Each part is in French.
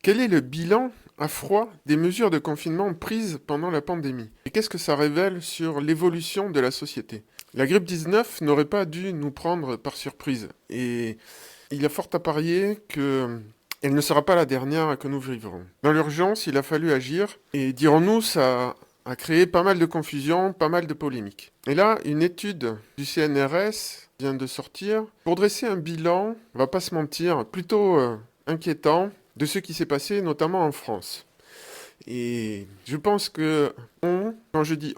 Quel est le bilan à froid des mesures de confinement prises pendant la pandémie? Et qu'est-ce que ça révèle sur l'évolution de la société? La grippe 19 n'aurait pas dû nous prendre par surprise. Et il y a fort à parier que elle ne sera pas la dernière que nous vivrons. Dans l'urgence, il a fallu agir. Et dirons-nous, ça a créé pas mal de confusion, pas mal de polémiques. Et là, une étude du CNRS vient de sortir pour dresser un bilan, on va pas se mentir, plutôt inquiétant de ce qui s'est passé notamment en France. Et je pense que quand je dis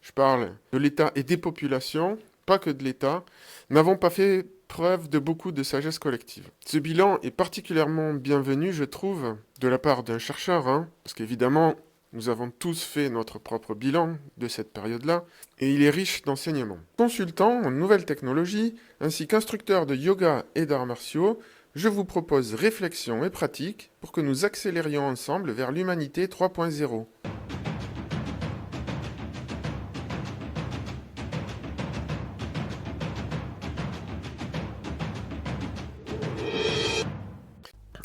je parle de l'État et des populations, pas que de l'État, n'avons pas fait preuve de beaucoup de sagesse collective. Ce bilan est particulièrement bienvenu, je trouve, de la part d'un chercheur, parce qu'évidemment, nous avons tous fait notre propre bilan de cette période-là, et il est riche d'enseignements. Consultant en nouvelles technologies, ainsi qu'instructeur de yoga et d'arts martiaux, je vous propose réflexion et pratique pour que nous accélérions ensemble vers l'humanité 3.0.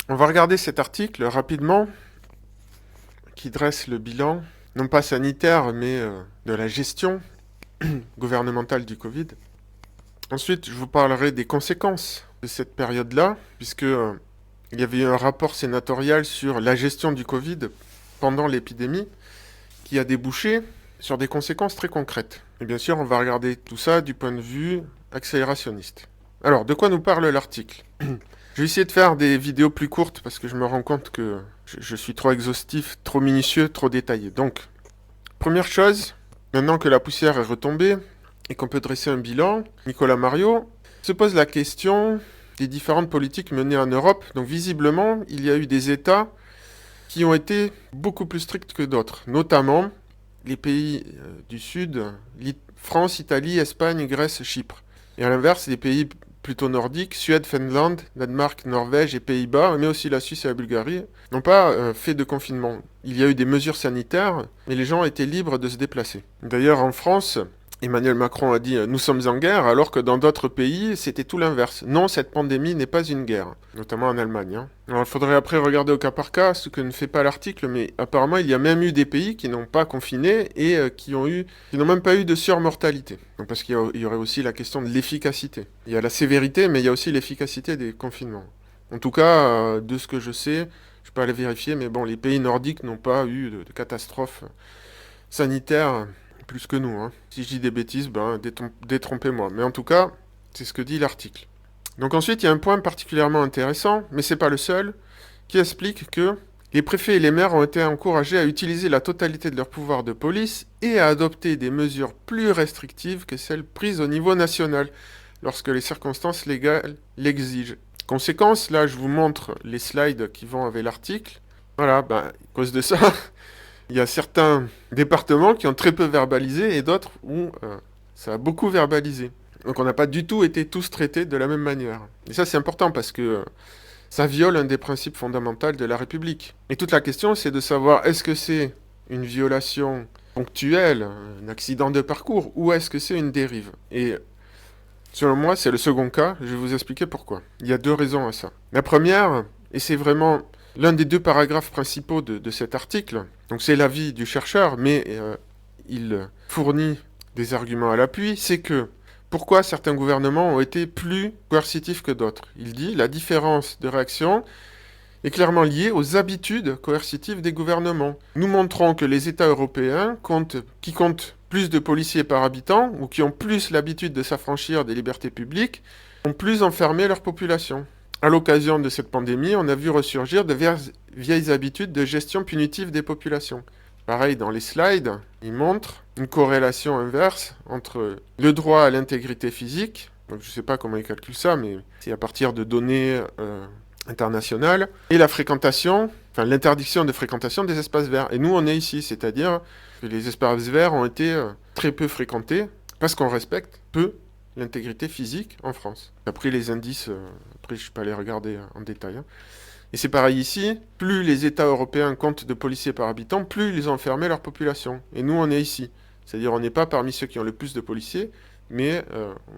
On va regarder cet article rapidement qui dresse le bilan, non pas sanitaire, mais de la gestion gouvernementale du Covid. Ensuite, je vous parlerai des conséquences de cette période-là, puisque il y avait eu un rapport sénatorial sur la gestion du Covid pendant l'épidémie qui a débouché sur des conséquences très concrètes. Et bien sûr, on va regarder tout ça du point de vue accélérationniste. Alors, de quoi nous parle l'article? Je vais essayer de faire des vidéos plus courtes parce que je me rends compte que je suis trop exhaustif, trop minutieux, trop détaillé. Donc, première chose, maintenant que la poussière est retombée et qu'on peut dresser un bilan, Nicolas Mariot se pose la question des différentes politiques menées en Europe. Donc, visiblement, il y a eu des États qui ont été beaucoup plus stricts que d'autres, notamment les pays du Sud, France, Italie, Espagne, Grèce, Chypre. Et à l'inverse, les pays plutôt nordiques, Suède, Finlande, Danemark, Norvège et Pays-Bas, mais aussi la Suisse et la Bulgarie, n'ont pas fait de confinement. Il y a eu des mesures sanitaires, mais les gens étaient libres de se déplacer. D'ailleurs, en France, Emmanuel Macron a dit « Nous sommes en guerre », alors que dans d'autres pays, c'était tout l'inverse. Non, cette pandémie n'est pas une guerre, notamment en Allemagne. Alors, il faudrait après regarder au cas par cas, ce que ne fait pas l'article, mais apparemment, il y a même eu des pays qui n'ont pas confiné et qui n'ont même pas eu de surmortalité. Donc, parce qu'il y aurait aussi la question de l'efficacité. Il y a la sévérité, mais il y a aussi l'efficacité des confinements. En tout cas, de ce que je sais, je peux aller vérifier, mais bon, les pays nordiques n'ont pas eu de catastrophe sanitaire plus que nous. Si je dis des bêtises, détrompez-moi. Mais en tout cas, c'est ce que dit l'article. Donc ensuite, il y a un point particulièrement intéressant, mais c'est pas le seul, qui explique que les préfets et les maires ont été encouragés à utiliser la totalité de leur pouvoir de police et à adopter des mesures plus restrictives que celles prises au niveau national, lorsque les circonstances légales l'exigent. Conséquence, là je vous montre les slides qui vont avec l'article. Voilà, à cause de ça, il y a certains départements qui ont très peu verbalisé et d'autres où ça a beaucoup verbalisé. Donc on n'a pas du tout été tous traités de la même manière. Et ça c'est important parce que ça viole un des principes fondamentaux de la République. Et toute la question c'est de savoir est-ce que c'est une violation ponctuelle, un accident de parcours, ou est-ce que c'est une dérive? Et selon moi c'est le second cas, je vais vous expliquer pourquoi. Il y a deux raisons à ça. La première, et c'est vraiment l'un des deux paragraphes principaux de cet article, donc c'est l'avis du chercheur, mais il fournit des arguments à l'appui, c'est que pourquoi certains gouvernements ont été plus coercitifs que d'autres. Il dit la différence de réaction est clairement liée aux habitudes coercitives des gouvernements. Nous montrons que les États européens qui comptent plus de policiers par habitant ou qui ont plus l'habitude de s'affranchir des libertés publiques ont plus enfermé leur population. À l'occasion de cette pandémie, on a vu ressurgir de vieilles habitudes de gestion punitive des populations. Pareil, dans les slides, il montre une corrélation inverse entre le droit à l'intégrité physique, donc je ne sais pas comment il calcule ça, mais c'est à partir de données internationales, et la fréquentation, l'interdiction de fréquentation des espaces verts. Et nous, on est ici, c'est-à-dire que les espaces verts ont été très peu fréquentés, parce qu'on respecte peu l'intégrité physique en France. Après les indices, après je peux pas les regarder en détail. Et c'est pareil ici, plus les États européens comptent de policiers par habitant, plus ils ont fermé leur population. Et nous on est ici. C'est-à-dire on n'est pas parmi ceux qui ont le plus de policiers, mais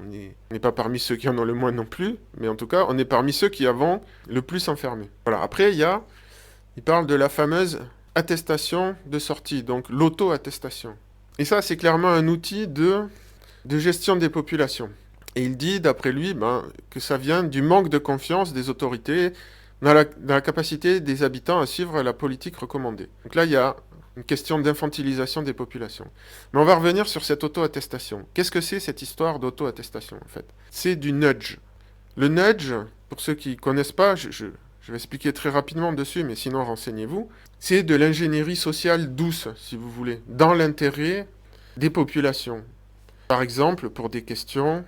on n'est pas parmi ceux qui en ont le moins non plus, mais en tout cas on est parmi ceux qui avons le plus enfermé. Voilà. Après il y a il parle de la fameuse attestation de sortie, donc l'auto-attestation. Et ça, c'est clairement un outil de gestion des populations. Et il dit, d'après lui, que ça vient du manque de confiance des autorités dans la capacité des habitants à suivre la politique recommandée. Donc là, il y a une question d'infantilisation des populations. Mais on va revenir sur cette auto-attestation. Qu'est-ce que c'est cette histoire d'auto-attestation, en fait? C'est du nudge. Le nudge, pour ceux qui ne connaissent pas, je vais expliquer très rapidement dessus, mais sinon renseignez-vous, c'est de l'ingénierie sociale douce, si vous voulez, dans l'intérêt des populations. Par exemple, pour des questions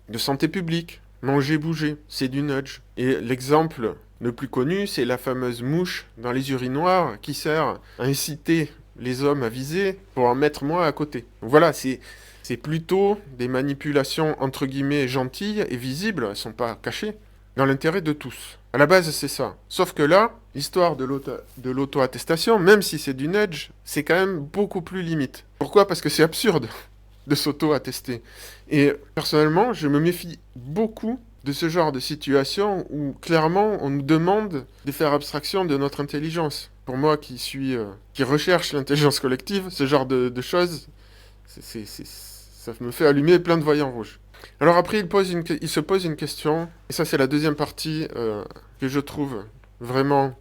de santé publique, manger, bouger, c'est du nudge. Et l'exemple le plus connu, c'est la fameuse mouche dans les urinoirs qui sert à inciter les hommes à viser pour en mettre moins à côté. Donc voilà, c'est plutôt des manipulations entre guillemets gentilles et visibles, elles ne sont pas cachées, dans l'intérêt de tous. À la base, c'est ça. Sauf que là, l'histoire de l'auto-attestation, même si c'est du nudge, c'est quand même beaucoup plus limite. Pourquoi? Parce que c'est absurde de s'auto-attester. Et personnellement, je me méfie beaucoup de ce genre de situation où clairement on nous demande de faire abstraction de notre intelligence. Pour moi qui recherche l'intelligence collective, ce genre de choses, ça me fait allumer plein de voyants rouges. Alors après, il se pose une question, et ça c'est la deuxième partie que je trouve vraiment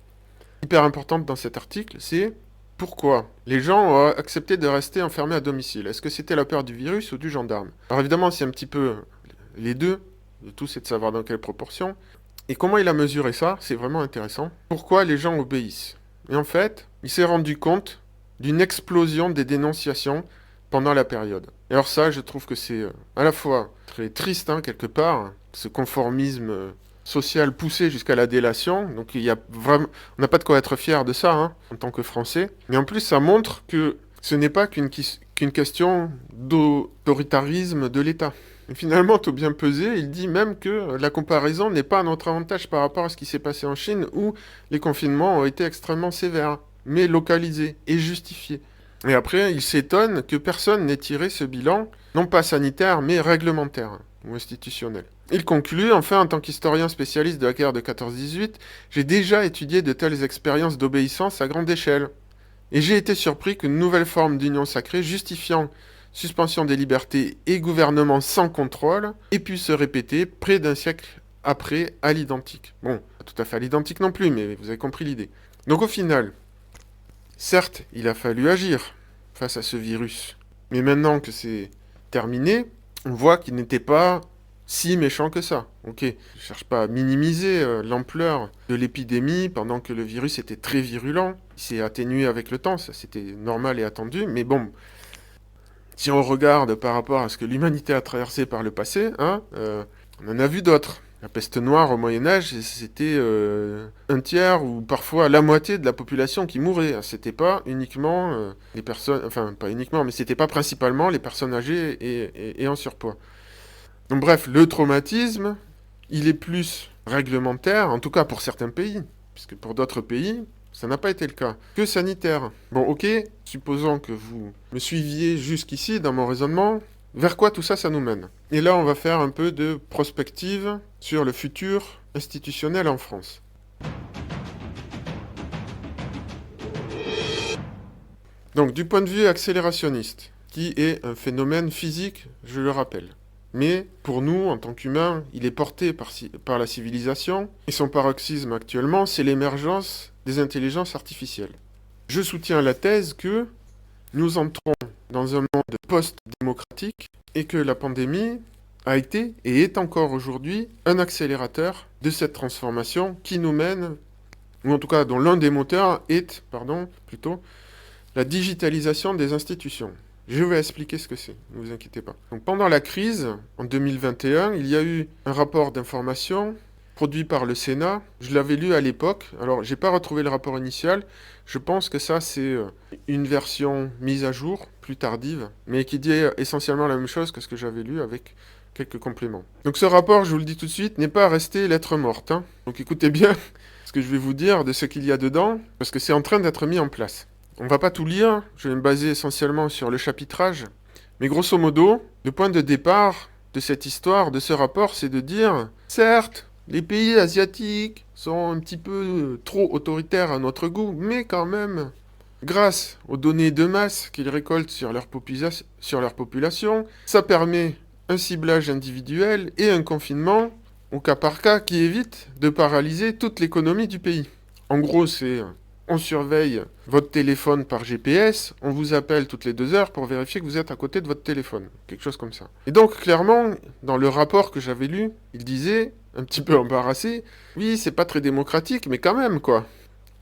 hyper importante dans cet article, c'est pourquoi les gens ont accepté de rester enfermés à domicile. Est-ce que c'était la peur du virus ou du gendarme? Alors évidemment, c'est un petit peu les deux. Le tout, c'est de savoir dans quelle proportion. Et comment il a mesuré ça? C'est vraiment intéressant. Pourquoi les gens obéissent? Et en fait, il s'est rendu compte d'une explosion des dénonciations pendant la période. Et alors ça, je trouve que c'est à la fois très triste, quelque part, ce conformisme social poussé jusqu'à la délation. Donc il y a vraiment, on n'a pas de quoi être fier de ça, en tant que Français. Mais en plus, ça montre que ce n'est pas qu'une question d'autoritarisme de l'État. Et finalement, tout bien pesé, il dit même que la comparaison n'est pas à notre avantage par rapport à ce qui s'est passé en Chine, où les confinements ont été extrêmement sévères, mais localisés et justifiés. Et après, il s'étonne que personne n'ait tiré ce bilan, non pas sanitaire, mais réglementaire ou institutionnel. Il conclut, enfin, en tant qu'historien spécialiste de la guerre de 14-18, j'ai déjà étudié de telles expériences d'obéissance à grande échelle. Et j'ai été surpris qu'une nouvelle forme d'union sacrée justifiant suspension des libertés et gouvernement sans contrôle ait pu se répéter près d'un siècle après à l'identique. Bon, pas tout à fait à l'identique non plus, mais vous avez compris l'idée. Donc au final, certes, il a fallu agir face à ce virus. Mais maintenant que c'est terminé, on voit qu'il n'était pas si méchant que ça. Ok, je ne cherche pas à minimiser l'ampleur de l'épidémie pendant que le virus était très virulent. Il s'est atténué avec le temps, ça c'était normal et attendu. Mais bon, si on regarde par rapport à ce que l'humanité a traversé par le passé, on en a vu d'autres. La peste noire au Moyen-Âge, c'était un tiers ou parfois la moitié de la population qui mourait. C'était pas uniquement les personnes, enfin pas uniquement, mais c'était pas principalement les personnes âgées et en surpoids. Donc bref, le traumatisme, il est plus réglementaire, en tout cas pour certains pays, puisque pour d'autres pays, ça n'a pas été le cas, que sanitaire. Bon, ok, supposons que vous me suiviez jusqu'ici dans mon raisonnement. Vers quoi tout ça, ça nous mène? Et là, on va faire un peu de prospective sur le futur institutionnel en France. Donc, du point de vue accélérationniste, qui est un phénomène physique, je le rappelle. Mais pour nous, en tant qu'humains, il est porté par la civilisation, et son paroxysme actuellement, c'est l'émergence des intelligences artificielles. Je soutiens la thèse que nous entrons dans un monde post-démocratique et que la pandémie a été et est encore aujourd'hui un accélérateur de cette transformation qui nous mène, ou en tout cas dont l'un des moteurs est, la digitalisation des institutions. Je vais expliquer ce que c'est, ne vous inquiétez pas. Donc, pendant la crise, en 2021, il y a eu un rapport d'information produit par le Sénat. Je l'avais lu à l'époque. Alors, j'ai pas retrouvé le rapport initial. Je pense que ça, c'est une version mise à jour, plus tardive, mais qui dit essentiellement la même chose que ce que j'avais lu avec quelques compléments. Donc, ce rapport, je vous le dis tout de suite, n'est pas resté lettre morte. Donc, écoutez bien ce que je vais vous dire de ce qu'il y a dedans, parce que c'est en train d'être mis en place. On va pas tout lire, je vais me baser essentiellement sur le chapitrage, mais grosso modo, le point de départ de cette histoire, de ce rapport, c'est de dire, certes, les pays asiatiques sont un petit peu trop autoritaires à notre goût, mais quand même, grâce aux données de masse qu'ils récoltent sur sur leur population, ça permet un ciblage individuel et un confinement au cas par cas qui évite de paralyser toute l'économie du pays. En gros, c'est on surveille votre téléphone par GPS, on vous appelle toutes les 2 heures pour vérifier que vous êtes à côté de votre téléphone. Quelque chose comme ça. Et donc, clairement, dans le rapport que j'avais lu, il disait, un petit peu embarrassé, oui, c'est pas très démocratique, mais quand même, quoi.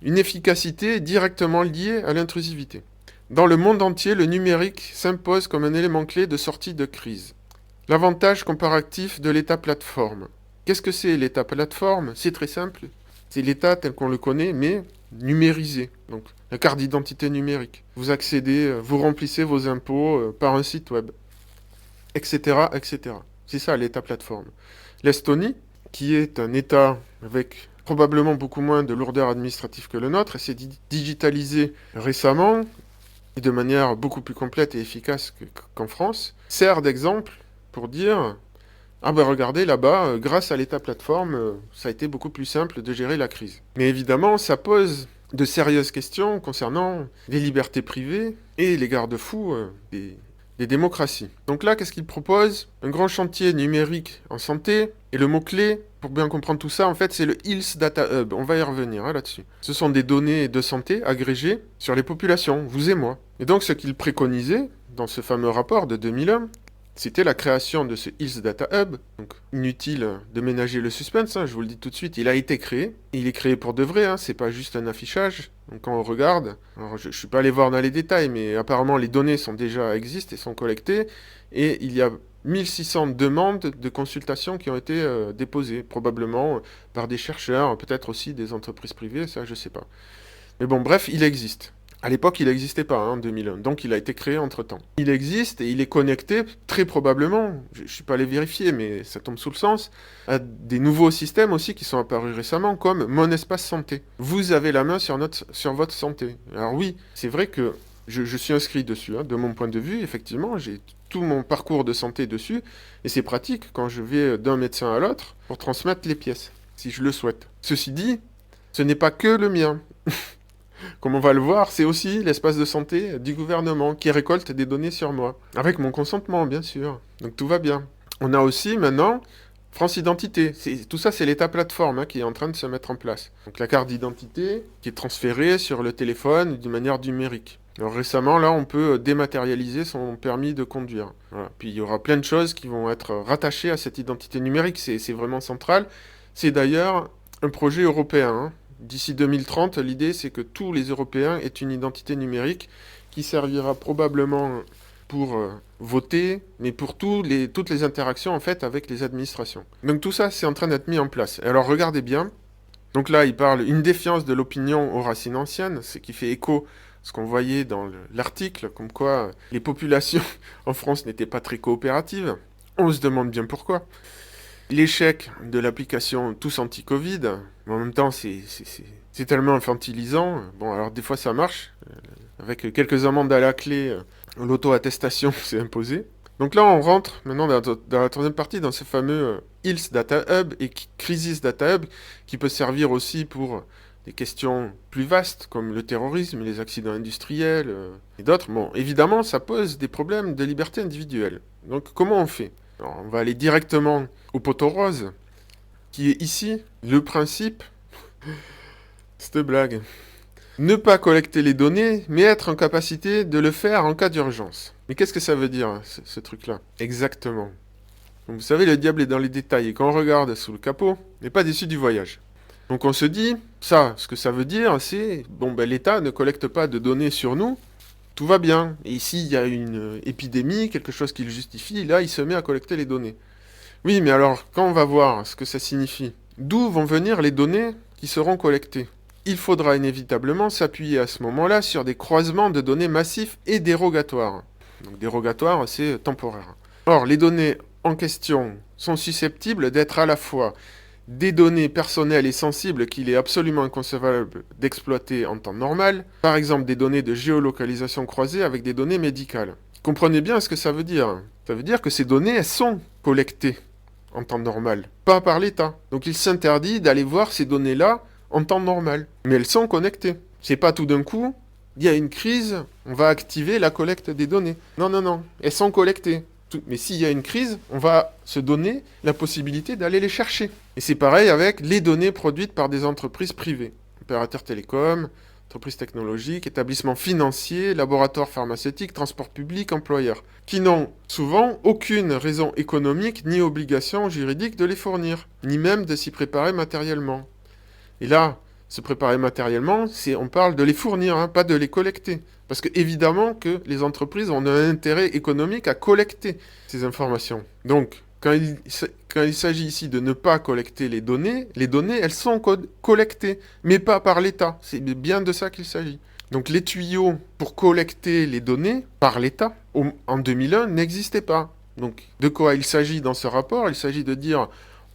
Une efficacité directement liée à l'intrusivité. Dans le monde entier, le numérique s'impose comme un élément clé de sortie de crise. L'avantage comparatif de l'État plateforme. Qu'est-ce que c'est l'État plateforme? C'est très simple. C'est l'État tel qu'on le connaît, mais numérisé. Donc, la carte d'identité numérique. Vous accédez, vous remplissez vos impôts par un site web, etc., etc. C'est ça l'État plateforme. L'Estonie, qui est un État avec probablement beaucoup moins de lourdeur administrative que le nôtre, s'est digitalisé récemment et de manière beaucoup plus complète et efficace qu'en France, sert d'exemple pour dire ah ben regardez là-bas, grâce à l'État plateforme, ça a été beaucoup plus simple de gérer la crise. Mais évidemment, ça pose de sérieuses questions concernant les libertés privées et les garde-fous des démocraties. Donc là, qu'est-ce qu'il propose? Un grand chantier numérique en santé, et le mot-clé, pour bien comprendre tout ça, en fait, c'est le Health Data Hub. On va y revenir là-dessus. Ce sont des données de santé agrégées sur les populations, vous et moi. Et donc, ce qu'il préconisait dans ce fameux rapport de 2001, c'était la création de ce Health Data Hub. Donc, inutile de ménager le suspense, je vous le dis tout de suite, il a été créé. Il est créé pour de vrai, c'est pas juste un affichage. Donc quand on regarde, alors je suis pas allé voir dans les détails, mais apparemment les données existent et sont collectées, et il y a 1600 demandes de consultation qui ont été déposées, probablement par des chercheurs, peut-être aussi des entreprises privées, ça je sais pas. Mais bon, bref, il existe. À l'époque, il n'existait pas, en 2001, donc il a été créé entre-temps. Il existe et il est connecté, très probablement, je ne suis pas allé vérifier, mais ça tombe sous le sens, à des nouveaux systèmes aussi qui sont apparus récemment, comme Mon Espace Santé. Vous avez la main sur votre santé. Alors oui, c'est vrai que je suis inscrit dessus, de mon point de vue, effectivement, j'ai tout mon parcours de santé dessus, et c'est pratique quand je vais d'un médecin à l'autre pour transmettre les pièces, si je le souhaite. Ceci dit, ce n'est pas que le mien. Comme on va le voir, c'est aussi l'espace de santé du gouvernement qui récolte des données sur moi. Avec mon consentement, bien sûr. Donc tout va bien. On a aussi maintenant France Identité. Tout ça, c'est l'État plateforme qui est en train de se mettre en place. Donc la carte d'identité qui est transférée sur le téléphone d'une manière numérique. Alors récemment, là, on peut dématérialiser son permis de conduire. Voilà. Puis il y aura plein de choses qui vont être rattachées à cette identité numérique. C'est vraiment central. C'est d'ailleurs un projet européen. D'ici 2030, l'idée c'est que tous les Européens aient une identité numérique qui servira probablement pour voter, mais pour toutes les interactions en fait avec les administrations. Donc tout ça c'est en train d'être mis en place. Et alors regardez bien, donc là il parle une défiance de l'opinion aux racines anciennes, ce qui fait écho à ce qu'on voyait dans l'article, comme quoi les populations en France n'étaient pas très coopératives. On se demande bien pourquoi. L'échec de l'application Tous Anti-Covid, mais en même temps, c'est tellement infantilisant. Bon, alors des fois, ça marche. Avec quelques amendes à la clé, l'auto-attestation s'est imposée. Donc là, on rentre maintenant dans la troisième partie, dans ce fameux Health Data Hub et Crisis Data Hub, qui peut servir aussi pour des questions plus vastes, comme le terrorisme, les accidents industriels et d'autres. Bon, évidemment, ça pose des problèmes de liberté individuelle. Donc, comment on fait? Alors, on va aller directement au poteau rose, qui est ici le principe. Cette blague. Ne pas collecter les données, mais être en capacité de le faire en cas d'urgence. Mais qu'est-ce que ça veut dire, ce truc-là? Exactement. Donc, vous savez, le diable est dans les détails, et quand on regarde sous le capot, on n'est pas déçu du voyage. Donc on se dit, ce que ça veut dire, c'est, l'État ne collecte pas de données sur nous, tout va bien. Et ici, il y a une épidémie, quelque chose qui le justifie, là, il se met à collecter les données. Oui, mais alors, quand on va voir ce que ça signifie, d'où vont venir les données qui seront collectées? Il faudra inévitablement s'appuyer à ce moment-là sur des croisements de données massifs et dérogatoires. Donc dérogatoire, c'est temporaire. Or, les données en question sont susceptibles d'être à la fois des données personnelles et sensibles qu'il est absolument inconcevable d'exploiter en temps normal, par exemple des données de géolocalisation croisées avec des données médicales. Comprenez bien ce que ça veut dire. Ça veut dire que ces données, elles sont collectées en temps normal, pas par l'État. Donc il s'interdit d'aller voir ces données-là en temps normal. Mais elles sont connectées. C'est pas tout d'un coup, il y a une crise, on va activer la collecte des données. Non, non, non, elles sont collectées. Mais s'il y a une crise, on va se donner la possibilité d'aller les chercher. Et c'est pareil avec les données produites par des entreprises privées. Opérateurs télécoms, entreprises technologiques, établissements financiers, laboratoires pharmaceutiques, transports publics, employeurs, qui n'ont souvent aucune raison économique ni obligation juridique de les fournir, ni même de s'y préparer matériellement. Et là, se préparer matériellement, on parle de les fournir, hein, pas de les collecter. Parce que évidemment que les entreprises ont un intérêt économique à collecter ces informations. Donc, quand il s'agit ici de ne pas collecter les données, elles sont collectées, mais pas par l'État. C'est bien de ça qu'il s'agit. Donc les tuyaux pour collecter les données par l'État, en 2001, n'existaient pas. Donc de quoi il s'agit dans ce rapport? Il s'agit de dire,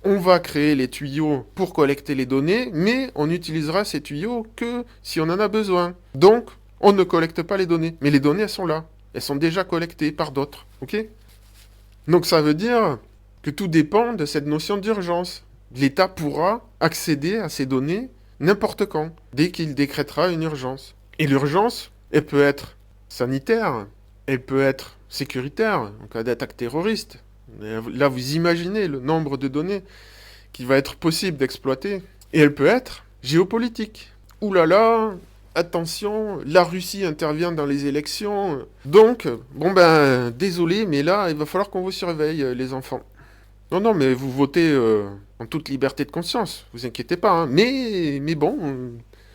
on va créer les tuyaux pour collecter les données, mais on utilisera ces tuyaux que si on en a besoin. Donc, on ne collecte pas les données. Mais les données, elles sont là. Elles sont déjà collectées par d'autres. Ok? Donc ça veut dire que tout dépend de cette notion d'urgence. L'État pourra accéder à ces données n'importe quand, dès qu'il décrétera une urgence. Et l'urgence, elle peut être sanitaire, elle peut être sécuritaire, en cas d'attaque terroriste. Là, vous imaginez le nombre de données qu'il va être possible d'exploiter. Et elle peut être géopolitique. Ouh là là, attention, la Russie intervient dans les élections. Donc, bon ben, désolé, mais là, il va falloir qu'on vous surveille, les enfants. Non, non, mais vous votez en toute liberté de conscience, vous inquiétez pas. Hein. Mais bon,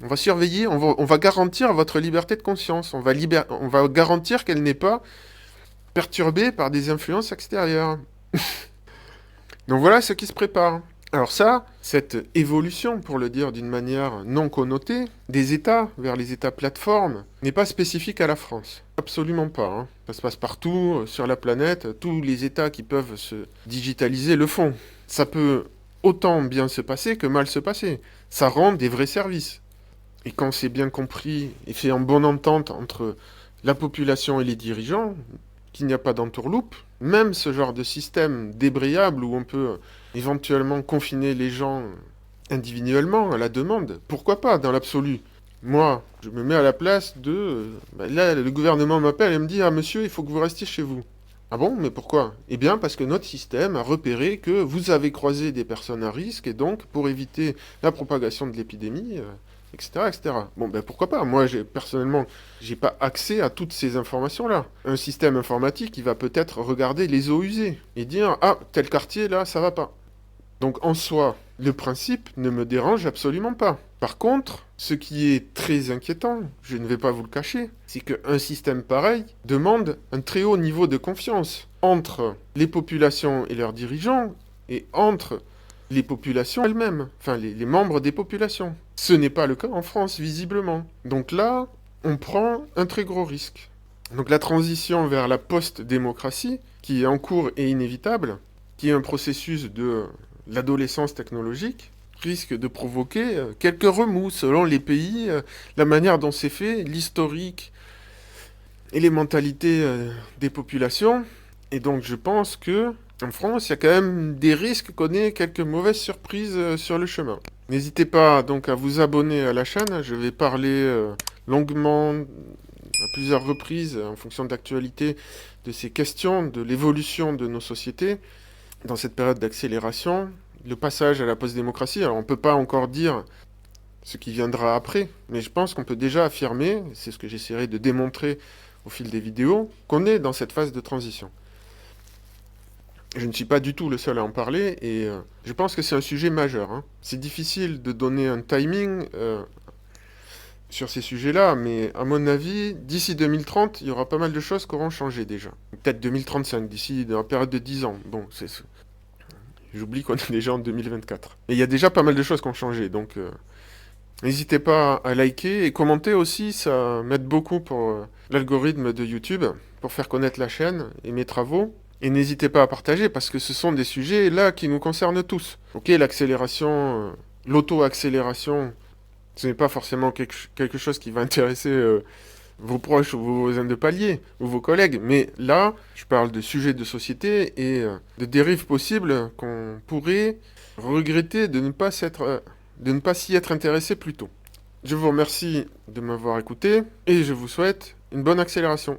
on va surveiller, on va garantir votre liberté de conscience. On va garantir qu'elle n'est pas perturbée par des influences extérieures. Donc voilà ce qui se prépare. Alors ça, cette évolution, pour le dire d'une manière non connotée, des États vers les États plateformes, n'est pas spécifique à la France. Absolument pas. Hein. Ça se passe partout sur la planète. Tous les États qui peuvent se digitaliser le font. Ça peut autant bien se passer que mal se passer. Ça rend des vrais services. Et quand c'est bien compris et fait en bonne entente entre la population et les dirigeants, qu'il n'y a pas d'entourloupe, même ce genre de système débrayable où on peut éventuellement confiner les gens individuellement à la demande, pourquoi pas dans l'absolu? Moi, je me mets à la place de... là, le gouvernement m'appelle et me dit « Ah monsieur, il faut que vous restiez chez vous ». Ah bon, mais pourquoi? Eh bien parce que notre système a repéré que vous avez croisé des personnes à risque et donc pour éviter la propagation de l'épidémie... etc., etc. Bon, ben pourquoi pas? Moi, personnellement, j'ai pas accès à toutes ces informations-là. Un système informatique, il va peut-être regarder les eaux usées et dire, ah, tel quartier, là, ça va pas. Donc, en soi, le principe ne me dérange absolument pas. Par contre, ce qui est très inquiétant, je ne vais pas vous le cacher, c'est qu'un système pareil demande un très haut niveau de confiance entre les populations et leurs dirigeants et entre les populations elles-mêmes, enfin les membres des populations. Ce n'est pas le cas en France, visiblement. Donc là, on prend un très gros risque. Donc la transition vers la post-démocratie, qui est en cours et inévitable, qui est un processus de l'adolescence technologique, risque de provoquer quelques remous selon les pays, la manière dont c'est fait, l'historique et les mentalités des populations. Et donc je pense que en France, il y a quand même des risques qu'on ait quelques mauvaises surprises sur le chemin. N'hésitez pas donc à vous abonner à la chaîne. Je vais parler longuement, à plusieurs reprises, en fonction de l'actualité, de ces questions, de l'évolution de nos sociétés dans cette période d'accélération, le passage à la post-démocratie. Alors on ne peut pas encore dire ce qui viendra après, mais je pense qu'on peut déjà affirmer, c'est ce que j'essaierai de démontrer au fil des vidéos, qu'on est dans cette phase de transition. Je ne suis pas du tout le seul à en parler et je pense que c'est un sujet majeur. Hein. C'est difficile de donner un timing sur ces sujets-là, mais à mon avis, d'ici 2030, il y aura pas mal de choses qui auront changé déjà. Peut-être 2035, d'ici dans la période de 10 ans. Bon, j'oublie qu'on est déjà en 2024. Mais il y a déjà pas mal de choses qui ont changé, donc n'hésitez pas à liker et commenter aussi, ça m'aide beaucoup pour l'algorithme de YouTube, pour faire connaître la chaîne et mes travaux. Et n'hésitez pas à partager, parce que ce sont des sujets, là, qui nous concernent tous. Ok, l'accélération, l'auto-accélération, ce n'est pas forcément quelque chose qui va intéresser vos proches ou vos voisins de palier ou vos collègues. Mais là, je parle de sujets de société et de dérives possibles qu'on pourrait regretter de ne pas s'y être intéressé plus tôt. Je vous remercie de m'avoir écouté et je vous souhaite une bonne accélération.